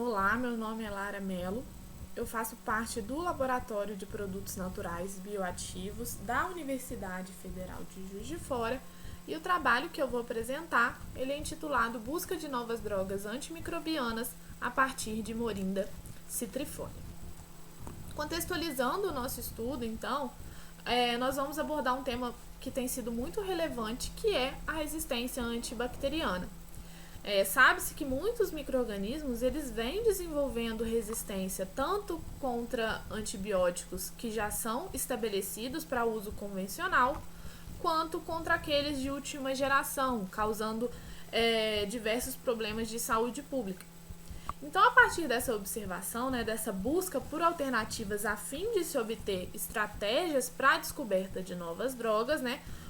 Olá, meu nome é Lara Mello. Eu faço parte do Laboratório de Produtos Naturais Bioativos da Universidade Federal de Juiz de Fora e o trabalho que eu vou apresentar, ele é intitulado Busca de Novas Drogas Antimicrobianas a partir de Morinda citrifolia. Contextualizando o nosso estudo, então, nós vamos abordar um tema que tem sido muito relevante, que é a resistência antibacteriana. Sabe-se que muitos micro-organismos eles vêm desenvolvendo resistência tanto contra antibióticos que já são estabelecidos para uso convencional, quanto contra aqueles de última geração, causando diversos problemas de saúde pública. Então, a partir dessa observação, dessa busca por alternativas a fim de se obter estratégias para a descoberta de novas drogas,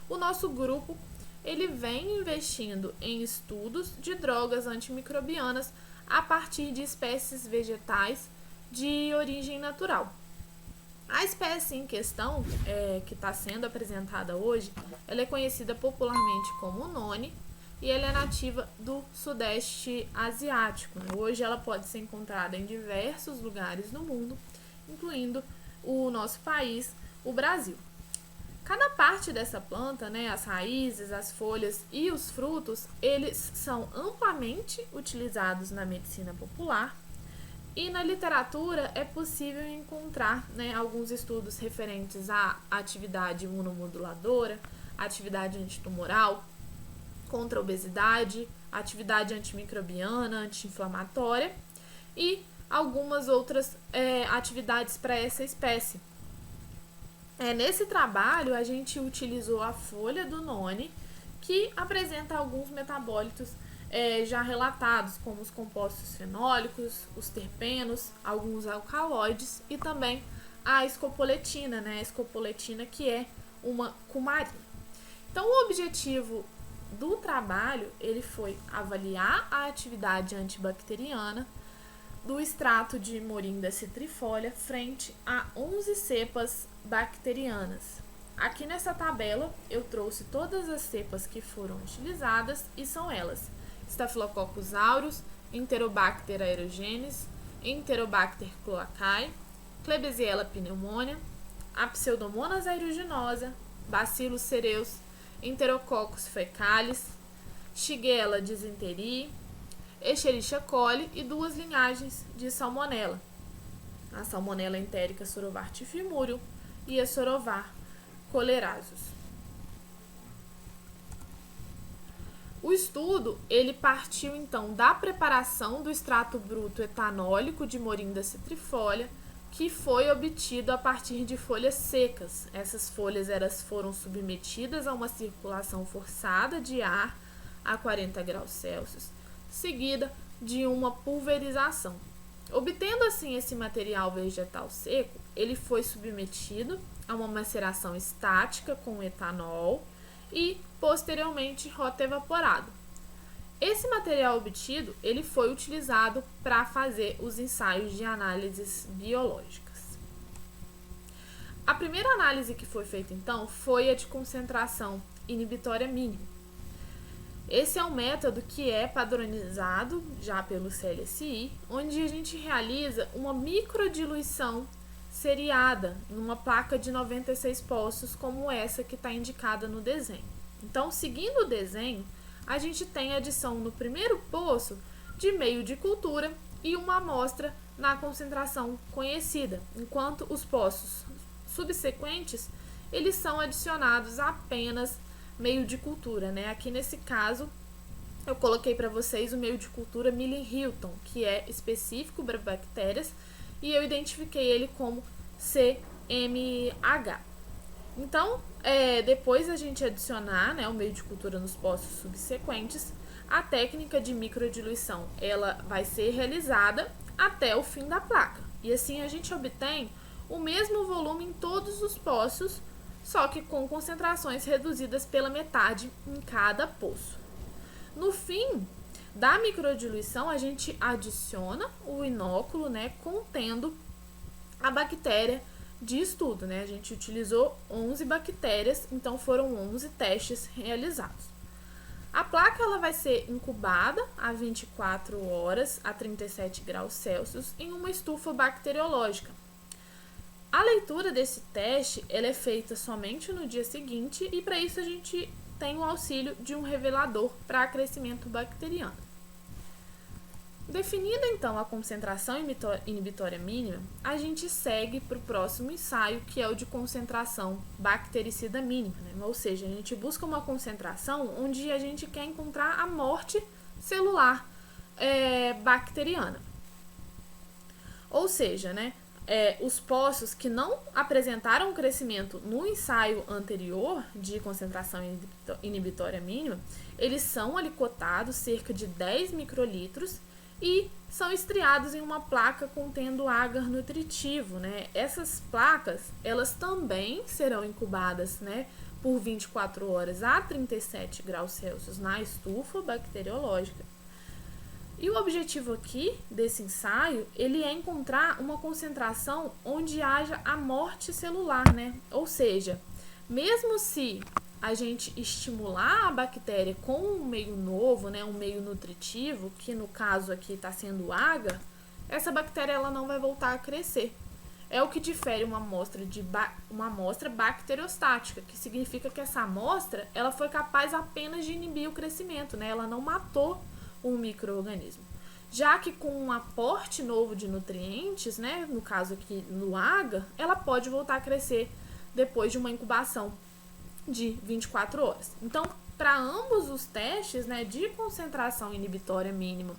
o nosso grupo ele vem investindo em estudos de drogas antimicrobianas a partir de espécies vegetais de origem natural. A espécie em questão, que está sendo apresentada hoje, ela é conhecida popularmente como noni e ela é nativa do Sudeste Asiático. Hoje ela pode ser encontrada em diversos lugares do mundo, incluindo o nosso país, o Brasil. Cada parte dessa planta, as raízes, as folhas e os frutos, eles são amplamente utilizados na medicina popular e na literatura é possível encontrar alguns estudos referentes à atividade imunomoduladora, atividade antitumoral, contra a obesidade, atividade antimicrobiana, anti-inflamatória e algumas outras atividades para essa espécie. Nesse trabalho, a gente utilizou a folha do noni, que apresenta alguns metabólitos já relatados, como os compostos fenólicos, os terpenos, alguns alcaloides e também a escopoletina, a escopoletina que é uma cumarina. Então, o objetivo do trabalho ele foi avaliar a atividade antibacteriana do extrato de Morinda citrifolia frente a 11 cepas bacterianas. Aqui nessa tabela eu trouxe todas as cepas que foram utilizadas e são elas: Staphylococcus aureus, Enterobacter aerogenes, Enterobacter cloacae, Klebsiella pneumoniae, a Pseudomonas aeruginosa, Bacillus cereus, Enterococcus faecalis, Shigella dysenteriae, Escherichia coli e duas linhagens de salmonela, a Salmonella entérica Sorovar tifimurium e a Sorovar cholerasus. O estudo ele partiu então da preparação do extrato bruto etanólico de Morinda citrifolia, que foi obtido a partir de folhas secas. Essas folhas foram submetidas a uma circulação forçada de ar a 40 graus Celsius, seguida de uma pulverização. Obtendo assim esse material vegetal seco, ele foi submetido a uma maceração estática com etanol e posteriormente rotoevaporado. Esse material obtido, ele foi utilizado para fazer os ensaios de análises biológicas. A primeira análise que foi feita então foi a de concentração inibitória mínima. Esse é um método que é padronizado já pelo CLSI, onde a gente realiza uma microdiluição seriada numa placa de 96 poços, como essa que está indicada no desenho. Então, seguindo o desenho, a gente tem adição no primeiro poço de meio de cultura e uma amostra na concentração conhecida, enquanto os poços subsequentes eles são adicionados apenas meio de cultura, Aqui nesse caso, eu coloquei para vocês o meio de cultura Milling-Hilton, que é específico para bactérias, e eu identifiquei ele como CMH. Então, depois a gente adicionar o meio de cultura nos poços subsequentes, a técnica de microdiluição ela vai ser realizada até o fim da placa. E assim a gente obtém o mesmo volume em todos os poços, só que com concentrações reduzidas pela metade em cada poço. No fim da microdiluição, a gente adiciona o inóculo, contendo a bactéria de estudo, A gente utilizou 11 bactérias, então foram 11 testes realizados. A placa ela vai ser incubada a 24 horas a 37 graus Celsius em uma estufa bacteriológica. A leitura desse teste ela é feita somente no dia seguinte e para isso a gente tem o auxílio de um revelador para crescimento bacteriano. Definida então a concentração inibitória mínima, a gente segue para o próximo ensaio, que é o de concentração bactericida mínima, né? Ou seja, a gente busca uma concentração onde a gente quer encontrar a morte celular bacteriana. Ou seja, né, os poços que não apresentaram crescimento no ensaio anterior de concentração inibitória mínima, eles são alicotados cerca de 10 microlitros e são estriados em uma placa contendo agar nutritivo, né? Essas placas, elas também serão incubadas, né, por 24 horas a 37 graus Celsius na estufa bacteriológica. E o objetivo aqui desse ensaio, ele é encontrar uma concentração onde haja a morte celular, né? Ou seja, mesmo se a gente estimular a bactéria com um meio novo, né, um meio nutritivo, que no caso aqui está sendo o agar, essa bactéria ela não vai voltar a crescer. É o que difere uma amostra bacteriostática, que significa que essa amostra ela foi capaz apenas de inibir o crescimento, né? Ela não matou um micro-organismo. Já que com um aporte novo de nutrientes, né, no caso aqui no agar, ela pode voltar a crescer depois de uma incubação de 24 horas. Então, para ambos os testes, né, de concentração inibitória mínima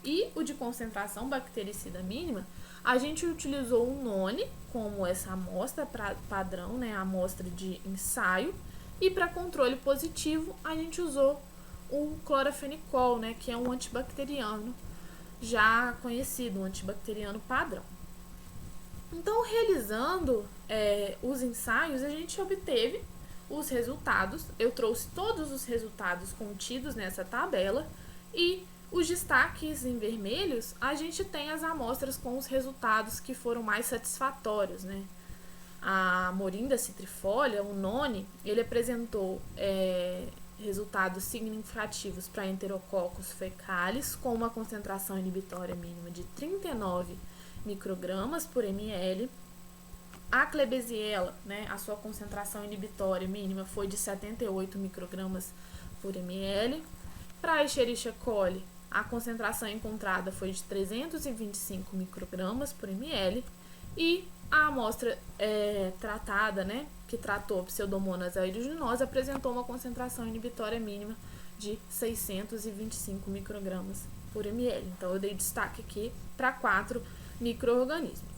e o de concentração bactericida mínima, a gente utilizou o noni como essa amostra padrão, né, a amostra de ensaio, e para controle positivo a gente usou o clorafenicol, né, que é um antibacteriano já conhecido, um antibacteriano padrão. Então, realizando os ensaios, a gente obteve os resultados. Eu trouxe todos os resultados contidos nessa tabela e os destaques em vermelhos, a gente tem as amostras com os resultados que foram mais satisfatórios, né? A Morinda citrifolia, o noni, ele apresentou resultados significativos para Enterococcus faecalis com uma concentração inibitória mínima de 39 microgramas por ml. A Klebsiella, né, a sua concentração inibitória mínima foi de 78 microgramas por ml. Para a Escherichia coli, a concentração encontrada foi de 325 microgramas por ml. E a amostra tratada, né, que tratou Pseudomonas aeruginosa, apresentou uma concentração inibitória mínima de 625 microgramas por ml. Então, eu dei destaque aqui para 4 micro-organismos.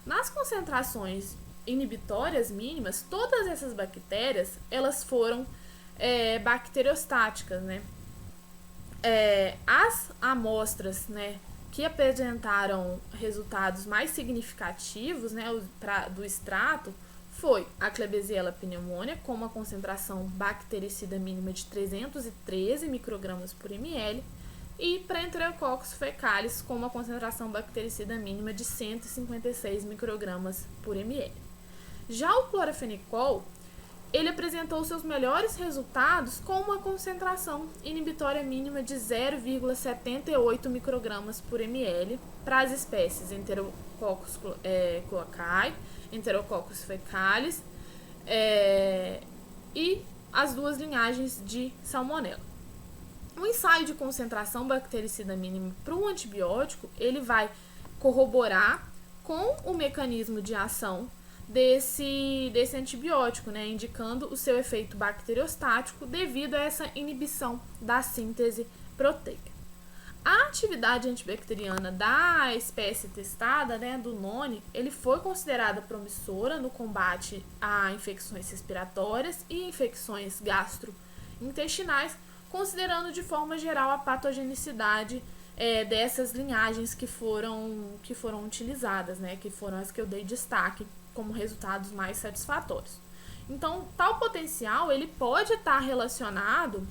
Nas concentrações inibitórias mínimas, todas essas bactérias, elas foram bacteriostáticas, né? As amostras, né, que apresentaram resultados mais significativos, né, do extrato, foi a Klebsiella pneumoniae, com uma concentração bactericida mínima de 313 microgramas por ml, e para Enterococcus faecalis, com uma concentração bactericida mínima de 156 microgramas por ml. Já o clorafenicol, ele apresentou seus melhores resultados com uma concentração inibitória mínima de 0,78 microgramas por ml para as espécies Enterococcus cloacae, Enterococcus faecalis e as duas linhagens de Salmonella. O ensaio de concentração bactericida mínima para um antibiótico, ele vai corroborar com o mecanismo de ação desse antibiótico, né, indicando o seu efeito bacteriostático devido a essa inibição da síntese proteica. A atividade antibacteriana da espécie testada, né, do noni, ele foi considerada promissora no combate a infecções respiratórias e infecções gastrointestinais, considerando de forma geral a patogenicidade dessas linhagens que foram utilizadas, né, que foram as que eu dei destaque como resultados mais satisfatórios. Então, tal potencial ele pode estar relacionado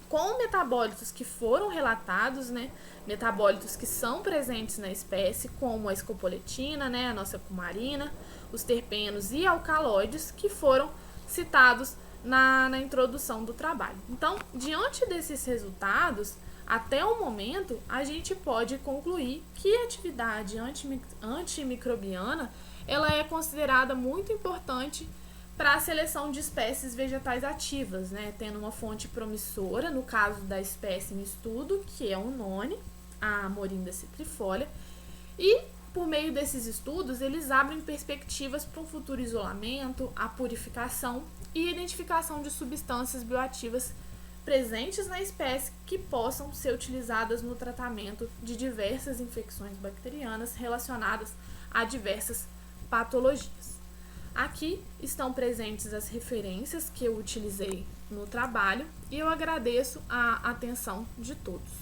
com metabólitos que foram relatados, né, metabólitos que são presentes na espécie, como a escopoletina, né, a nossa cumarina, os terpenos e alcaloides, que foram citados na introdução do trabalho. Então, diante desses resultados, até o momento, a gente pode concluir que a atividade antimicrobiana ela é considerada muito importante para a seleção de espécies vegetais ativas, né? Tendo uma fonte promissora, no caso da espécie em estudo, que é o none, a Morinda citrifolia, e por meio desses estudos, eles abrem perspectivas para um futuro isolamento, a purificação e identificação de substâncias bioativas presentes na espécie que possam ser utilizadas no tratamento de diversas infecções bacterianas relacionadas a diversas patologias. Aqui estão presentes as referências que eu utilizei no trabalho e eu agradeço a atenção de todos.